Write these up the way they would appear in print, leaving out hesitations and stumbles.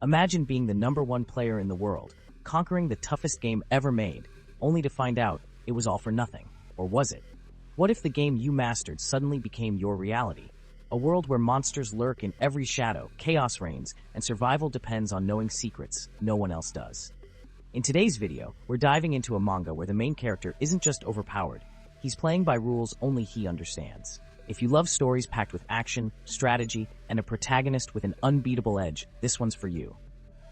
Imagine being the #1 player in the world, conquering the toughest game ever made, only to find out it was all for nothing. Or was it? What if the game you mastered suddenly became your reality? A world where monsters lurk in every shadow, chaos reigns, and survival depends on knowing secrets no one else does. In today's video, we're diving into a manga where the main character isn't just overpowered, he's playing by rules only he understands. If you love stories packed with action, strategy, and a protagonist with an unbeatable edge, this one's for you.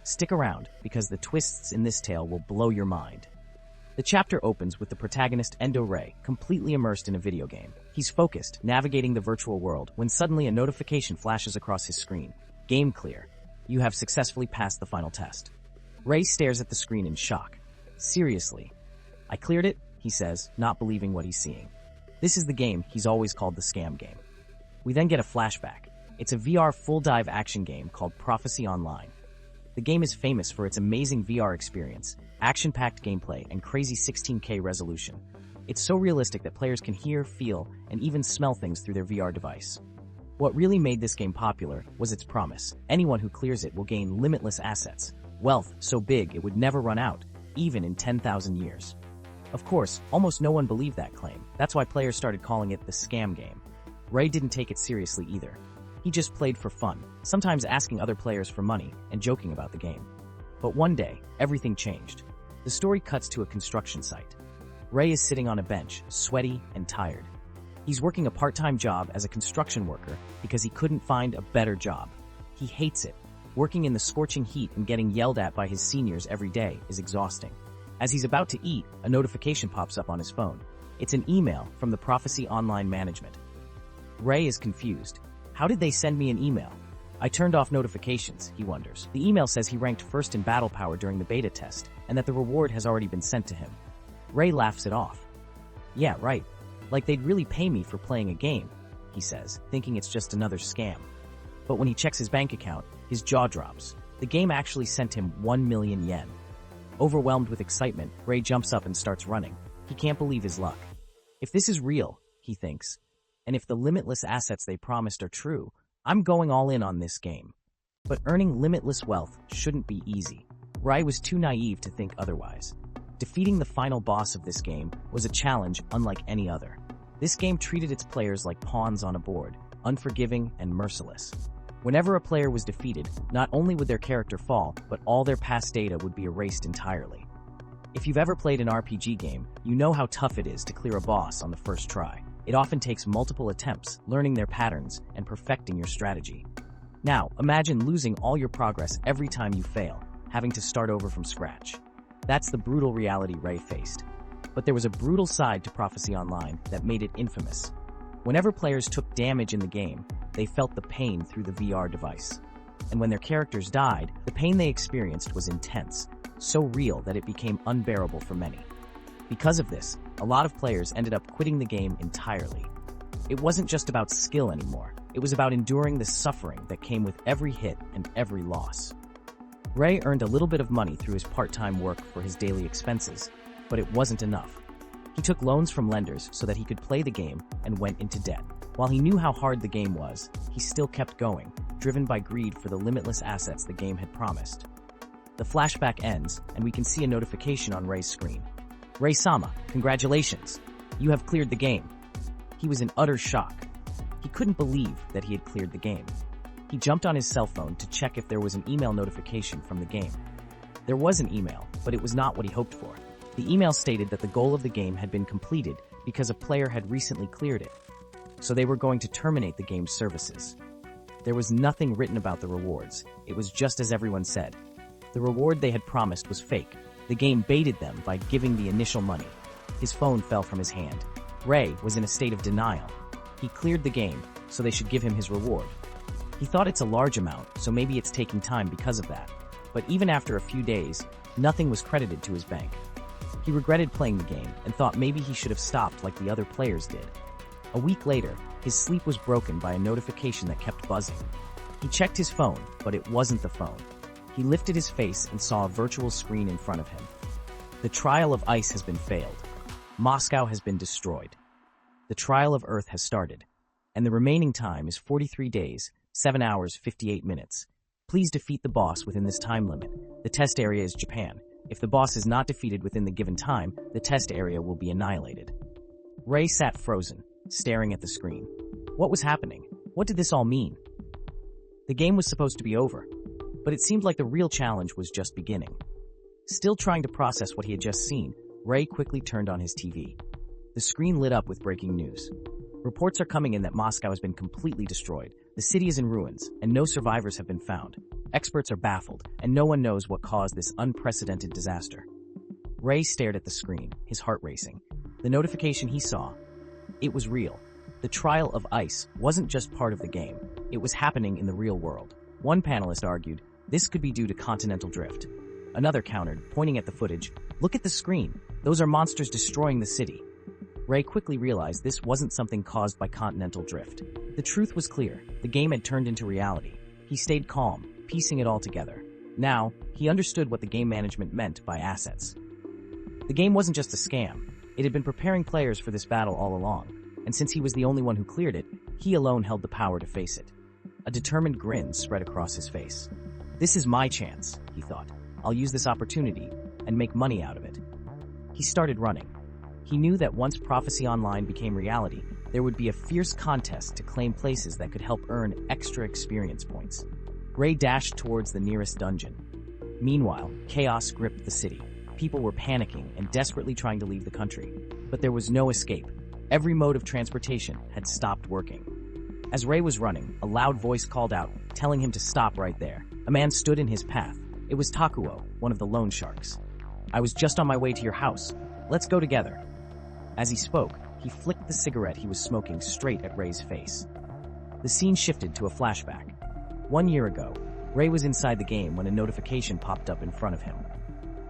Stick around, because the twists in this tale will blow your mind. The chapter opens with the protagonist Endo Rei, completely immersed in a video game. He's focused, navigating the virtual world, when suddenly a notification flashes across his screen. Game clear. You have successfully passed the final test. Rei stares at the screen in shock. Seriously? I cleared it, he says, not believing what he's seeing. This is the game he's always called the scam game. We then get a flashback. It's a VR full-dive action game called Prophecy Online. The game is famous for its amazing VR experience, action-packed gameplay, and crazy 16K resolution. It's so realistic that players can hear, feel, and even smell things through their VR device. What really made this game popular was its promise. Anyone who clears it will gain limitless assets, wealth so big it would never run out, even in 10,000 years. Of course, almost no one believed that claim. That's why players started calling it the scam game. Rei didn't take it seriously either. He just played for fun, sometimes asking other players for money and joking about the game. But one day, everything changed. The story cuts to a construction site. Rei is sitting on a bench, sweaty and tired. He's working a part-time job as a construction worker because he couldn't find a better job. He hates it. Working in the scorching heat and getting yelled at by his seniors every day is exhausting. As he's about to eat, a notification pops up on his phone. It's an email from the Prophecy Online management. Rei is confused. How did they send me an email? I turned off notifications, he wonders. The email says he ranked first in battle power during the beta test, and that the reward has already been sent to him. Rei laughs it off. Yeah, right. Like they'd really pay me for playing a game, he says, thinking it's just another scam. But when he checks his bank account, his jaw drops. The game actually sent him 1 million yen. Overwhelmed with excitement, Rei jumps up and starts running. He can't believe his luck. If this is real, he thinks, and if the limitless assets they promised are true, I'm going all in on this game. But earning limitless wealth shouldn't be easy. Rei was too naive to think otherwise. Defeating the final boss of this game was a challenge unlike any other. This game treated its players like pawns on a board, unforgiving and merciless. Whenever a player was defeated, not only would their character fall, but all their past data would be erased entirely. If you've ever played an RPG game, you know how tough it is to clear a boss on the first try. It often takes multiple attempts, learning their patterns, and perfecting your strategy. Now, imagine losing all your progress every time you fail, having to start over from scratch. That's the brutal reality Rei faced. But there was a brutal side to Prophecy Online that made it infamous. Whenever players took damage in the game, they felt the pain through the VR device. And when their characters died, the pain they experienced was intense, so real that it became unbearable for many. Because of this, a lot of players ended up quitting the game entirely. It wasn't just about skill anymore, it was about enduring the suffering that came with every hit and every loss. Rei earned a little bit of money through his part-time work for his daily expenses, but it wasn't enough. He took loans from lenders so that he could play the game and went into debt. While he knew how hard the game was, he still kept going, driven by greed for the limitless assets the game had promised. The flashback ends, and we can see a notification on Rei's screen. Rei-sama, congratulations! You have cleared the game. He was in utter shock. He couldn't believe that he had cleared the game. He jumped on his cell phone to check if there was an email notification from the game. There was an email, but it was not what he hoped for. The email stated that the goal of the game had been completed because a player had recently cleared it, so they were going to terminate the game's services. There was nothing written about the rewards. It was just as everyone said. The reward they had promised was fake. The game baited them by giving the initial money. His phone fell from his hand. Rei was in a state of denial. He cleared the game, so they should give him his reward. He thought it's a large amount, so maybe it's taking time because of that. But even after a few days, nothing was credited to his bank. He regretted playing the game and thought maybe he should have stopped like the other players did. A week later, his sleep was broken by a notification that kept buzzing. He checked his phone, but it wasn't the phone. He lifted his face and saw a virtual screen in front of him. The trial of ice has been failed. Moscow has been destroyed. The trial of Earth has started, and the remaining time is 43 days, 7 hours, 58 minutes. Please defeat the boss within this time limit. The test area is Japan. If the boss is not defeated within the given time, the test area will be annihilated. Ray sat frozen, staring at the screen. What was happening? What did this all mean? The game was supposed to be over, but it seemed like the real challenge was just beginning. Still trying to process what he had just seen, Ray quickly turned on his TV. The screen lit up with breaking news. Reports are coming in that Moscow has been completely destroyed. The city is in ruins, and no survivors have been found. Experts are baffled, and no one knows what caused this unprecedented disaster. Ray stared at the screen, his heart racing. The notification he saw, it was real. The trial of ice wasn't just part of the game. It was happening in the real world. One panelist argued, this could be due to continental drift. Another countered, pointing at the footage, look at the screen. Those are monsters destroying the city. Ray quickly realized this wasn't something caused by continental drift. The truth was clear. The game had turned into reality. He stayed calm, piecing it all together. Now, he understood what the game management meant by assets. The game wasn't just a scam. It had been preparing players for this battle all along, and since he was the only one who cleared it, he alone held the power to face it. A determined grin spread across his face. This is my chance, he thought. I'll use this opportunity and make money out of it. He started running. He knew that once Prophecy Online became reality, there would be a fierce contest to claim places that could help earn extra experience points. Ray dashed towards the nearest dungeon. Meanwhile, chaos gripped the city. People were panicking and desperately trying to leave the country. But there was no escape. Every mode of transportation had stopped working. As Ray was running, a loud voice called out, telling him to stop right there. A man stood in his path. It was Takuo, one of the loan sharks. I was just on my way to your house. Let's go together. As he spoke, he flicked the cigarette he was smoking straight at Ray's face. The scene shifted to a flashback. 1 year ago, Ray was inside the game when a notification popped up in front of him.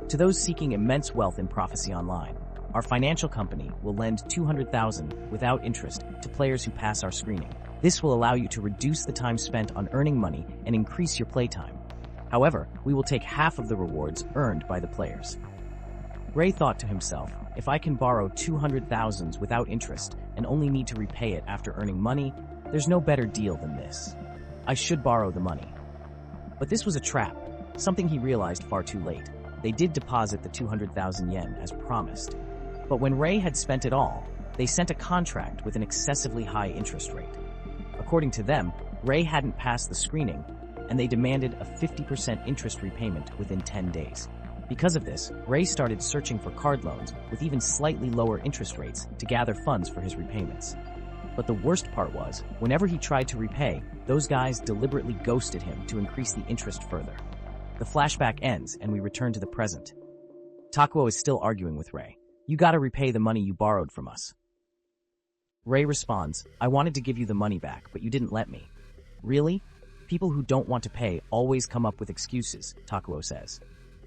To those seeking immense wealth in Prophecy Online, our financial company will lend $200,000 without interest to players who pass our screening. This will allow you to reduce the time spent on earning money and increase your playtime. However, we will take half of the rewards earned by the players. Ray thought to himself, if I can borrow $200,000 without interest and only need to repay it after earning money, there's no better deal than this. I should borrow the money. But this was a trap, something he realized far too late. They did deposit the 200,000 yen as promised. But when Ray had spent it all, they sent a contract with an excessively high interest rate. According to them, Ray hadn't passed the screening, and they demanded a 50% interest repayment within 10 days. Because of this, Ray started searching for card loans with even slightly lower interest rates to gather funds for his repayments. But the worst part was, whenever he tried to repay, those guys deliberately ghosted him to increase the interest further. The flashback ends and we return to the present. Takuo is still arguing with Ray. You gotta repay the money you borrowed from us. Ray responds, I wanted to give you the money back, but you didn't let me. Really? People who don't want to pay always come up with excuses, Takuo says.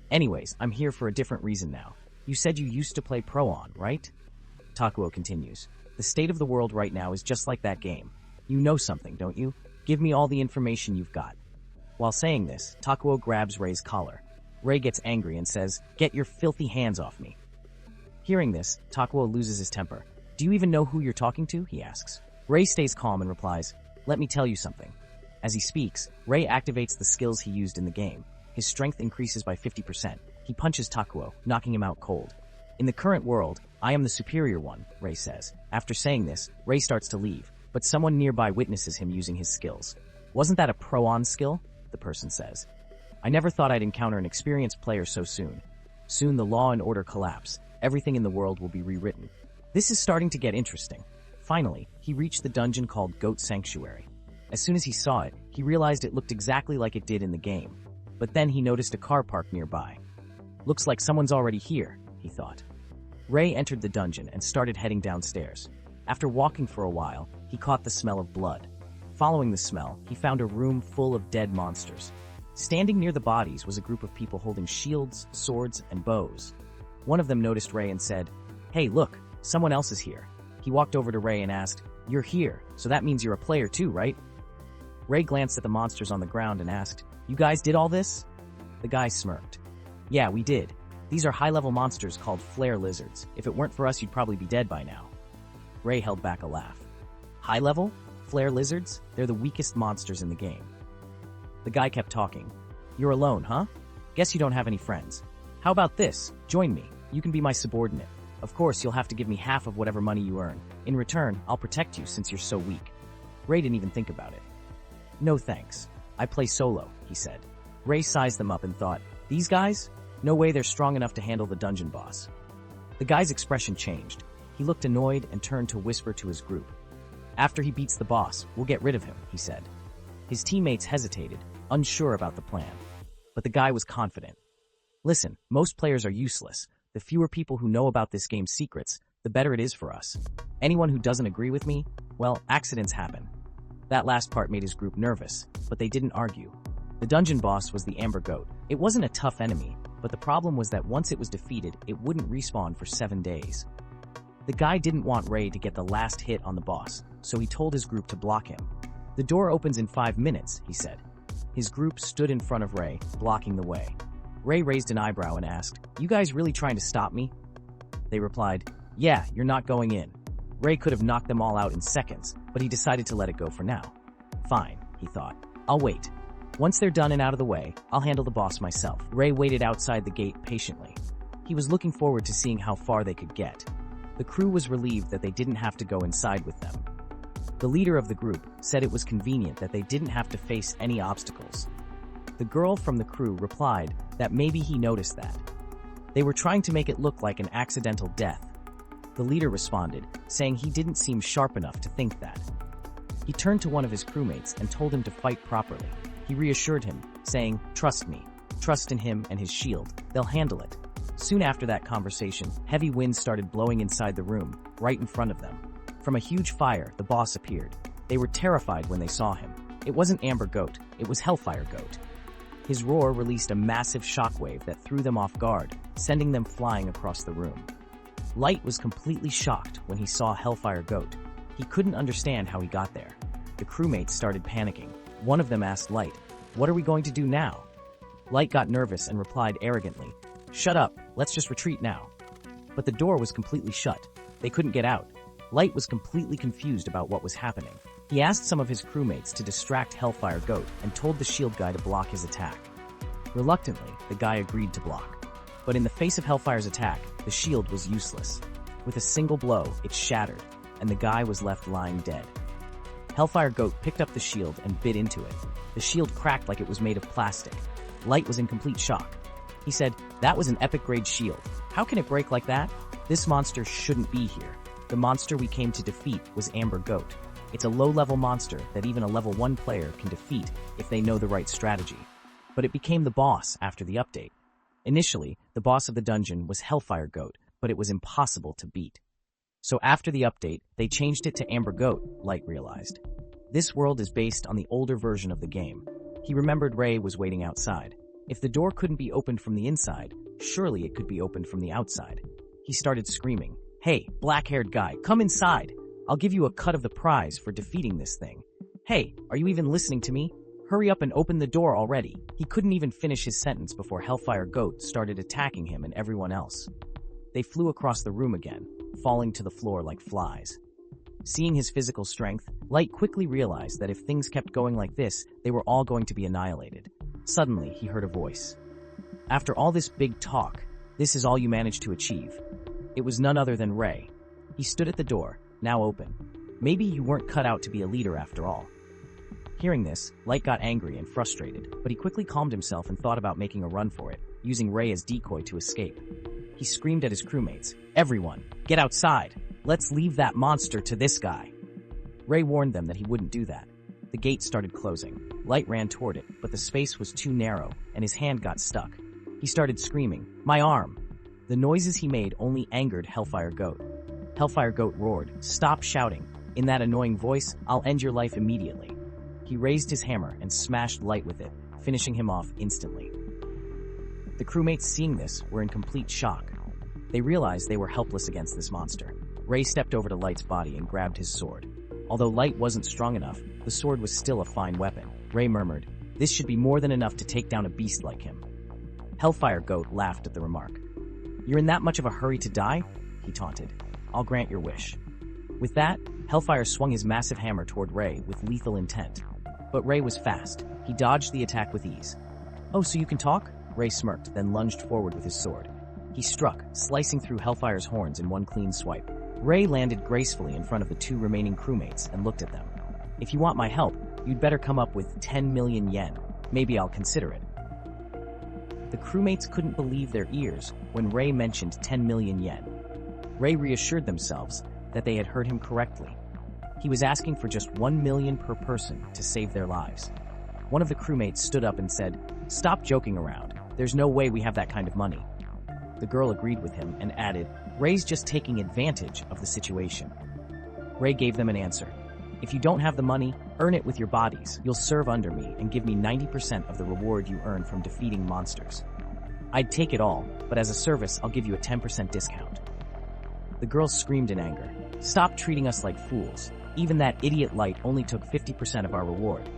Anyways, I'm here for a different reason now. You said you used to play Pro On, right? Takuo continues. The state of the world right now is just like that game. You know something, don't you? Give me all the information you've got. While saying this, Takuo grabs Ray's collar. Ray gets angry and says, get your filthy hands off me. Hearing this, Takuo loses his temper. Do you even know who you're talking to? He asks. Ray stays calm and replies, let me tell you something. As he speaks, Ray activates the skills he used in the game. His strength increases by 50%. He punches Takuo, knocking him out cold. In the current world, I am the superior one, Ray says. After saying this, Ray starts to leave, but someone nearby witnesses him using his skills. Wasn't that a pro-on skill? The person says. I never thought I'd encounter an experienced player so soon. Soon the law and order collapse. Everything in the world will be rewritten. This is starting to get interesting. Finally, he reached the dungeon called Goat Sanctuary. As soon as he saw it, he realized it looked exactly like it did in the game. But then he noticed a car parked nearby. Looks like someone's already here, he thought. Ray entered the dungeon and started heading downstairs. After walking for a while, he caught the smell of blood. Following the smell, he found a room full of dead monsters. Standing near the bodies was a group of people holding shields, swords, and bows. One of them noticed Ray and said, Hey, look, someone else is here. He walked over to Ray and asked, You're here, so that means you're a player too, right? Ray glanced at the monsters on the ground and asked, You guys did all this? The guy smirked. Yeah, we did. These are high-level monsters called flare lizards. If it weren't for us, you'd probably be dead by now. Ray held back a laugh. High-level? Flare lizards? They're the weakest monsters in the game. The guy kept talking. You're alone, huh? Guess you don't have any friends. How about this? Join me. You can be my subordinate. Of course, you'll have to give me half of whatever money you earn. In return, I'll protect you since you're so weak. Ray didn't even think about it. No thanks. I play solo, he said. Ray sized them up and thought, these guys? No way they're strong enough to handle the dungeon boss. The guy's expression changed. He looked annoyed and turned to whisper to his group. After he beats the boss, we'll get rid of him, he said. His teammates hesitated, unsure about the plan. But the guy was confident. Listen, most players are useless. The fewer people who know about this game's secrets, the better it is for us. Anyone who doesn't agree with me, well, accidents happen. That last part made his group nervous, but they didn't argue. The dungeon boss was the Amber Goat. It wasn't a tough enemy, but the problem was that once it was defeated, it wouldn't respawn for 7 days. The guy didn't want Ray to get the last hit on the boss, so he told his group to block him. The door opens in 5 minutes, he said. His group stood in front of Ray, blocking the way. Ray raised an eyebrow and asked, you guys really trying to stop me? They replied, yeah, you're not going in. Ray could have knocked them all out in seconds, but he decided to let it go for now. Fine, he thought. I'll wait. Once they're done and out of the way, I'll handle the boss myself. Ray waited outside the gate patiently. He was looking forward to seeing how far they could get. The crew was relieved that they didn't have to go inside with them. The leader of the group said it was convenient that they didn't have to face any obstacles. The girl from the crew replied that maybe he noticed that. They were trying to make it look like an accidental death. The leader responded, saying he didn't seem sharp enough to think that. He turned to one of his crewmates and told him to fight properly. He reassured him, saying, trust me, trust in him and his shield, they'll handle it. Soon after that conversation, heavy winds started blowing inside the room, right in front of them. From a huge fire, the boss appeared. They were terrified when they saw him. It wasn't Amber Goat, it was Hellfire Goat. His roar released a massive shockwave that threw them off guard, sending them flying across the room. Light was completely shocked when he saw Hellfire Goat. He couldn't understand how he got there. The crewmates started panicking. One of them asked Light, what are we going to do now? Light got nervous and replied arrogantly, shut up, let's just retreat now. But the door was completely shut. They couldn't get out. Light was completely confused about what was happening. He asked some of his crewmates to distract Hellfire Goat and told the shield guy to block his attack. Reluctantly, the guy agreed to block. But in the face of Hellfire's attack, the shield was useless. With a single blow, it shattered, and the guy was left lying dead. Hellfire Goat picked up the shield and bit into it. The shield cracked like it was made of plastic. Light was in complete shock. He said, that was an epic-grade shield. How can it break like that? This monster shouldn't be here. The monster we came to defeat was Amber Goat. It's a low-level monster that even a level 1 player can defeat if they know the right strategy. But it became the boss after the update. Initially, the boss of the dungeon was Hellfire Goat, but it was impossible to beat. So after the update, they changed it to Amber Goat, Light realized. This world is based on the older version of the game. He remembered Ray was waiting outside. If the door couldn't be opened from the inside, surely it could be opened from the outside. He started screaming, hey, black-haired guy, come inside. I'll give you a cut of the prize for defeating this thing. Hey, are you even listening to me? Hurry up and open the door already. He couldn't even finish his sentence before Hellfire Goat started attacking him and everyone else. They flew across the room again, falling to the floor like flies. Seeing his physical strength, Light quickly realized that if things kept going like this, they were all going to be annihilated. Suddenly, he heard a voice. After all this big talk, this is all you managed to achieve. It was none other than Ray. He stood at the door, now open. Maybe you weren't cut out to be a leader after all. Hearing this, Light got angry and frustrated, but he quickly calmed himself and thought about making a run for it, using Ray as decoy to escape. He screamed at his crewmates, everyone, get outside! Let's leave that monster to this guy! Ray warned them that he wouldn't do that. The gate started closing. Light ran toward it, but the space was too narrow, and his hand got stuck. He started screaming, my arm! The noises he made only angered Hellfire Goat. Hellfire Goat roared, stop shouting. In that annoying voice, I'll end your life immediately. He raised his hammer and smashed Light with it, finishing him off instantly. The crewmates seeing this were in complete shock. They realized they were helpless against this monster. Ray stepped over to Light's body and grabbed his sword. Although Light wasn't strong enough, the sword was still a fine weapon. Ray murmured, this should be more than enough to take down a beast like him. Hellfire Goat laughed at the remark. You're in that much of a hurry to die? He taunted. I'll grant your wish. With that, Hellfire swung his massive hammer toward Ray with lethal intent. But Ray was fast. He dodged the attack with ease. "Oh, so you can talk?" Ray smirked, then lunged forward with his sword. He struck, slicing through Hellfire's horns in one clean swipe. Ray landed gracefully in front of the 2 remaining crewmates and looked at them. "If you want my help, you'd better come up with 10 million yen. Maybe I'll consider it." The crewmates couldn't believe their ears when Ray mentioned 10 million yen. Ray reassured themselves that they had heard him correctly. He was asking for just 1 million per person to save their lives. One of the crewmates stood up and said, "Stop joking around. There's no way we have that kind of money." The girl agreed with him and added, "Ray's just taking advantage of the situation." Ray gave them an answer. "If you don't have the money, earn it with your bodies. You'll serve under me and give me 90% of the reward you earn from defeating monsters. I'd take it all, but as a service, I'll give you a 10% discount." The girl screamed in anger. "Stop treating us like fools. Even that idiot light only took 50% of our reward."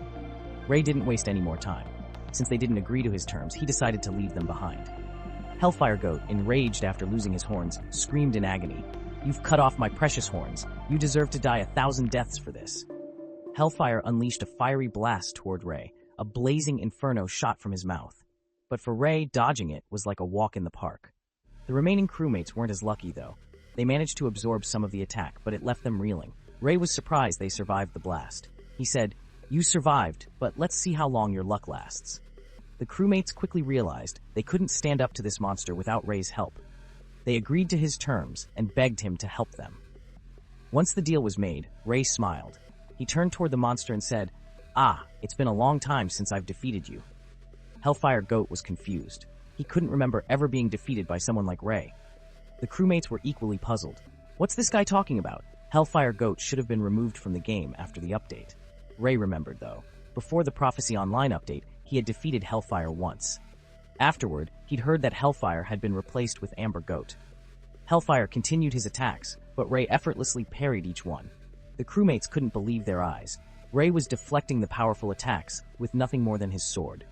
Ray didn't waste any more time. Since they didn't agree to his terms, he decided to leave them behind. Hellfire Goat, enraged after losing his horns, screamed in agony, "You've cut off my precious horns. You deserve to die 1,000 deaths for this." Hellfire unleashed a fiery blast toward Ray. A blazing inferno shot from his mouth. But for Ray, dodging it was like a walk in the park. The remaining crewmates weren't as lucky, though. They managed to absorb some of the attack, but it left them reeling. Ray was surprised they survived the blast. He said, "You survived, but let's see how long your luck lasts." The crewmates quickly realized they couldn't stand up to this monster without Ray's help. They agreed to his terms and begged him to help them. Once the deal was made, Ray smiled. He turned toward the monster and said, "Ah, it's been a long time since I've defeated you." Hellfire Goat was confused. He couldn't remember ever being defeated by someone like Ray. The crewmates were equally puzzled. What's this guy talking about? Hellfire Goat should have been removed from the game after the update. Ray remembered, though. Before the Prophecy Online update, he had defeated Hellfire once. Afterward, he'd heard that Hellfire had been replaced with Amber Goat. Hellfire continued his attacks, but Ray effortlessly parried each one. The crewmates couldn't believe their eyes. Ray was deflecting the powerful attacks with nothing more than his sword.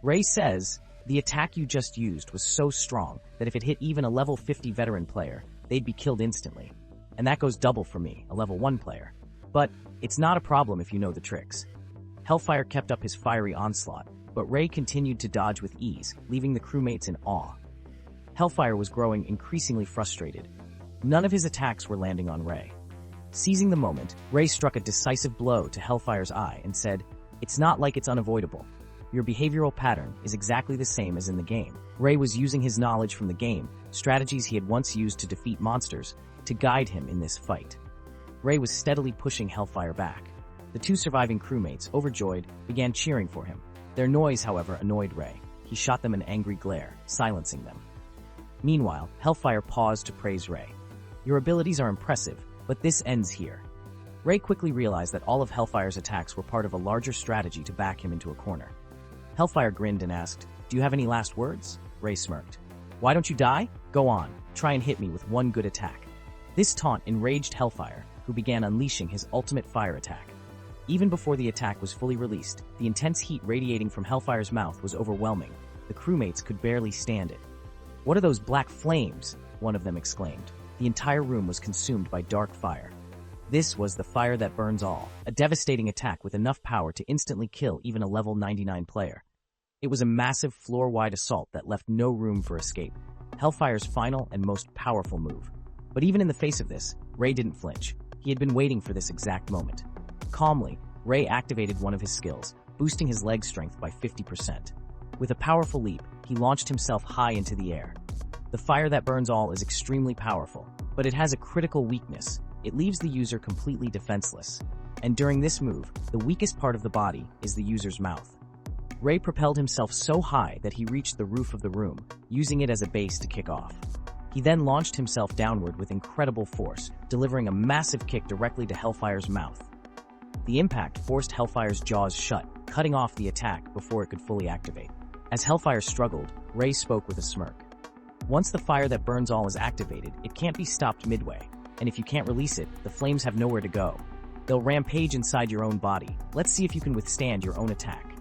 Ray says, "The attack you just used was so strong that if it hit even a level 50 veteran player, they'd be killed instantly. And that goes double for me, a level 1 player. But it's not a problem if you know the tricks." Hellfire kept up his fiery onslaught, but Ray continued to dodge with ease, leaving the crewmates in awe. Hellfire was growing increasingly frustrated. None of his attacks were landing on Ray. Seizing the moment, Ray struck a decisive blow to Hellfire's eye and said, "It's not like it's unavoidable. Your behavioral pattern is exactly the same as in the game." Ray was using his knowledge from the game, strategies he had once used to defeat monsters, to guide him in this fight. Ray was steadily pushing Hellfire back. The 2 surviving crewmates, overjoyed, began cheering for him. Their noise, however, annoyed Ray. He shot them an angry glare, silencing them. Meanwhile, Hellfire paused to praise Ray. "Your abilities are impressive, but this ends here." Ray quickly realized that all of Hellfire's attacks were part of a larger strategy to back him into a corner. Hellfire grinned and asked, "Do you have any last words?" Ray smirked. "Why don't you die? Go on, try and hit me with one good attack." This taunt enraged Hellfire, who began unleashing his ultimate fire attack. Even before the attack was fully released, the intense heat radiating from Hellfire's mouth was overwhelming. The crewmates could barely stand it. "What are those black flames?" one of them exclaimed. The entire room was consumed by dark fire. This was the fire that burns all, a devastating attack with enough power to instantly kill even a level 99 player. It was a massive floor-wide assault that left no room for escape, Hellfire's final and most powerful move. But even in the face of this, Ray didn't flinch. He had been waiting for this exact moment. Calmly, Ray activated one of his skills, boosting his leg strength by 50%. With a powerful leap, he launched himself high into the air. The fire that burns all is extremely powerful, but it has a critical weakness. It leaves the user completely defenseless. And during this move, the weakest part of the body is the user's mouth. Ray propelled himself so high that he reached the roof of the room, using it as a base to kick off. He then launched himself downward with incredible force, delivering a massive kick directly to Hellfire's mouth. The impact forced Hellfire's jaws shut, cutting off the attack before it could fully activate. As Hellfire struggled, Ray spoke with a smirk. "Once the fire that burns all is activated, it can't be stopped midway. And if you can't release it, the flames have nowhere to go. They'll rampage inside your own body. Let's see if you can withstand your own attack."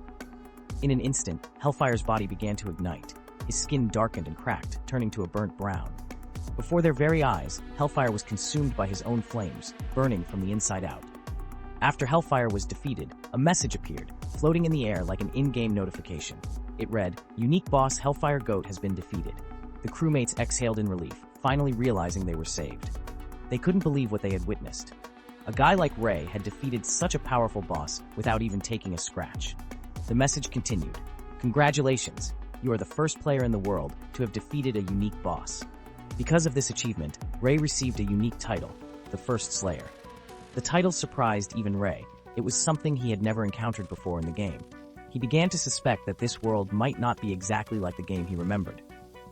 In an instant, Hellfire's body began to ignite. His skin darkened and cracked, turning to a burnt brown. Before their very eyes, Hellfire was consumed by his own flames, burning from the inside out. After Hellfire was defeated, a message appeared, floating in the air like an in-game notification. It read, "Unique boss Hellfire Goat has been defeated." The crewmates exhaled in relief, finally realizing they were saved. They couldn't believe what they had witnessed. A guy like Ray had defeated such a powerful boss without even taking a scratch. The message continued, "Congratulations, you are the first player in the world to have defeated a unique boss." Because of this achievement, Ray received a unique title, the First Slayer. The title surprised even Ray. It was something he had never encountered before in the game. He began to suspect that this world might not be exactly like the game he remembered.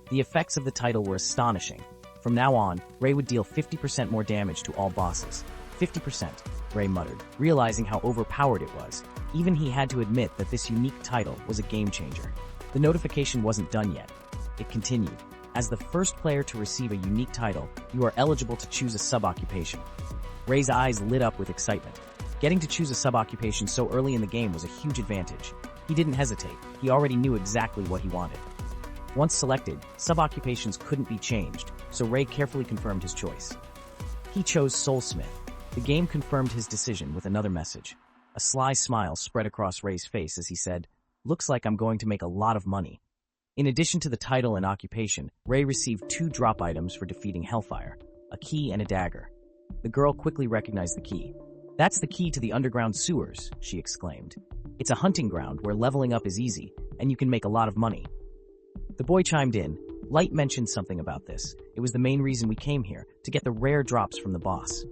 The effects of the title were astonishing. From now on, Ray would deal 50% more damage to all bosses. 50%, Ray muttered, realizing how overpowered it was. Even he had to admit that this unique title was a game changer. The notification wasn't done yet. It continued. As the first player to receive a unique title, you are eligible to choose a sub-occupation. Ray's eyes lit up with excitement. Getting to choose a sub-occupation so early in the game was a huge advantage. He didn't hesitate. He already knew exactly what he wanted. Once selected, sub-occupations couldn't be changed, so Ray carefully confirmed his choice. He chose Soulsmith. The game confirmed his decision with another message. A sly smile spread across Ray's face as he said, "Looks like I'm going to make a lot of money." In addition to the title and occupation, Ray received 2 drop items for defeating Hellfire, a key and a dagger. The girl quickly recognized the key. "That's the key to the underground sewers," she exclaimed. "It's a hunting ground where leveling up is easy, and you can make a lot of money." The boy chimed in. "Light mentioned something about this. It was the main reason we came here, to get the rare drops from the boss."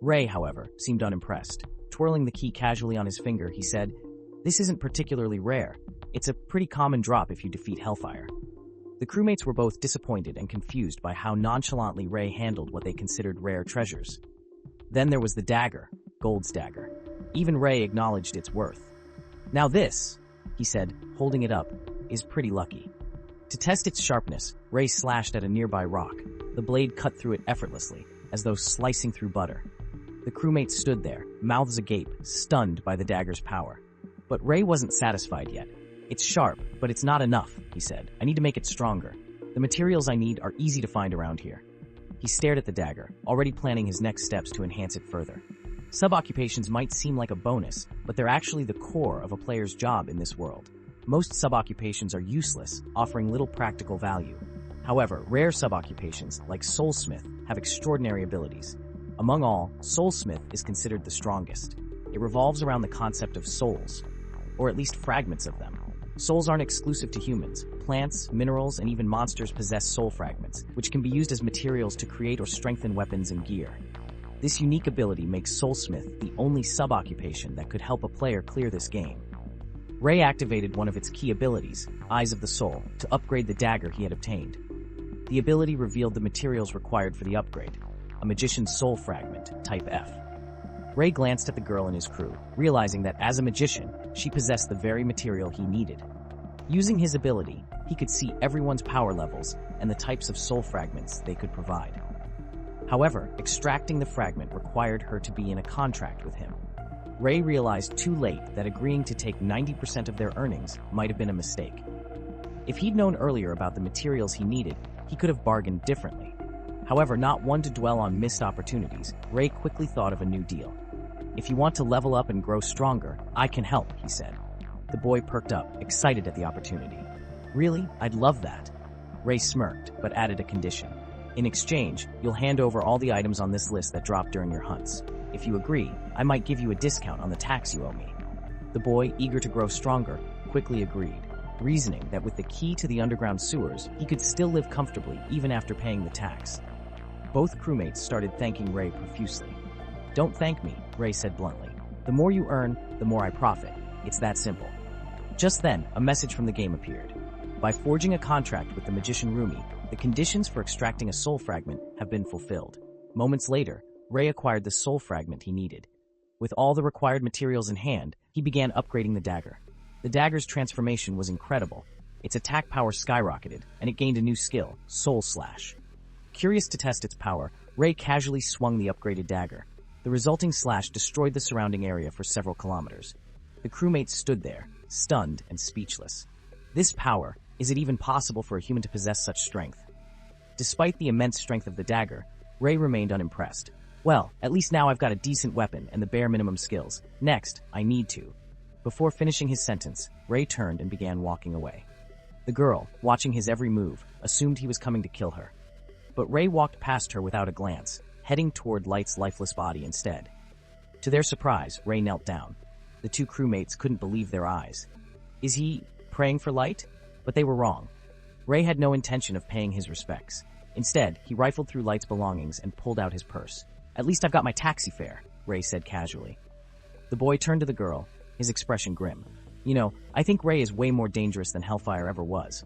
Ray, however, seemed unimpressed. Twirling the key casually on his finger, he said, "This isn't particularly rare. It's a pretty common drop if you defeat Hellfire." The crewmates were both disappointed and confused by how nonchalantly Ray handled what they considered rare treasures. Then there was the dagger, Gold's dagger. Even Ray acknowledged its worth. "Now this," he said, holding it up, "is pretty lucky." To test its sharpness, Ray slashed at a nearby rock. The blade cut through it effortlessly, as though slicing through butter. The crewmates stood there, mouths agape, stunned by the dagger's power. But Ray wasn't satisfied yet. "It's sharp, but it's not enough," he said. "I need to make it stronger. The materials I need are easy to find around here." He stared at the dagger, already planning his next steps to enhance it further. Sub-occupations might seem like a bonus, but they're actually the core of a player's job in this world. Most sub-occupations are useless, offering little practical value. However, rare sub-occupations, like Soulsmith, have extraordinary abilities. Among all, Soulsmith is considered the strongest. It revolves around the concept of souls, or at least fragments of them. Souls aren't exclusive to humans. Plants, minerals, and even monsters possess soul fragments, which can be used as materials to create or strengthen weapons and gear. This unique ability makes Soulsmith the only sub-occupation that could help a player clear this game. Ray activated one of its key abilities, Eyes of the Soul, to upgrade the dagger he had obtained. The ability revealed the materials required for the upgrade, a magician's soul fragment, type F. Ray glanced at the girl and his crew, realizing that as a magician, she possessed the very material he needed. Using his ability, he could see everyone's power levels and the types of soul fragments they could provide. However, extracting the fragment required her to be in a contract with him. Ray realized too late that agreeing to take 90% of their earnings might have been a mistake. If he'd known earlier about the materials he needed, he could have bargained differently. However, not one to dwell on missed opportunities, Ray quickly thought of a new deal. "If you want to level up and grow stronger, I can help," he said. The boy perked up, excited at the opportunity. "Really? I'd love that." Ray smirked, but added a condition. "In exchange, you'll hand over all the items on this list that dropped during your hunts. If you agree, I might give you a discount on the tax you owe me." The boy, eager to grow stronger, quickly agreed, reasoning that with the key to the underground sewers, he could still live comfortably even after paying the tax. Both crewmates started thanking Ray profusely. "Don't thank me," Ray said bluntly. "The more you earn, the more I profit. It's that simple." Just then, a message from the game appeared. By forging a contract with the magician Rumi, the conditions for extracting a soul fragment have been fulfilled. Moments later, Ray acquired the soul fragment he needed. With all the required materials in hand, he began upgrading the dagger. The dagger's transformation was incredible. Its attack power skyrocketed, and it gained a new skill, Soul Slash. Curious to test its power, Ray casually swung the upgraded dagger. The resulting slash destroyed the surrounding area for several kilometers. The crewmates stood there, stunned and speechless. This power, is it even possible for a human to possess such strength? Despite the immense strength of the dagger, Ray remained unimpressed. Well, at least now I've got a decent weapon and the bare minimum skills. Next, I need to. Before finishing his sentence, Ray turned and began walking away. The girl, watching his every move, assumed he was coming to kill her. But Ray walked past her without a glance, heading toward Light's lifeless body instead. To their surprise, Ray knelt down. The two crewmates couldn't believe their eyes. Is he praying for Light? But they were wrong. Ray had no intention of paying his respects. Instead, he rifled through Light's belongings and pulled out his purse. At least I've got my taxi fare, Ray said casually. The boy turned to the girl, his expression grim. You know, I think Ray is way more dangerous than Hellfire ever was.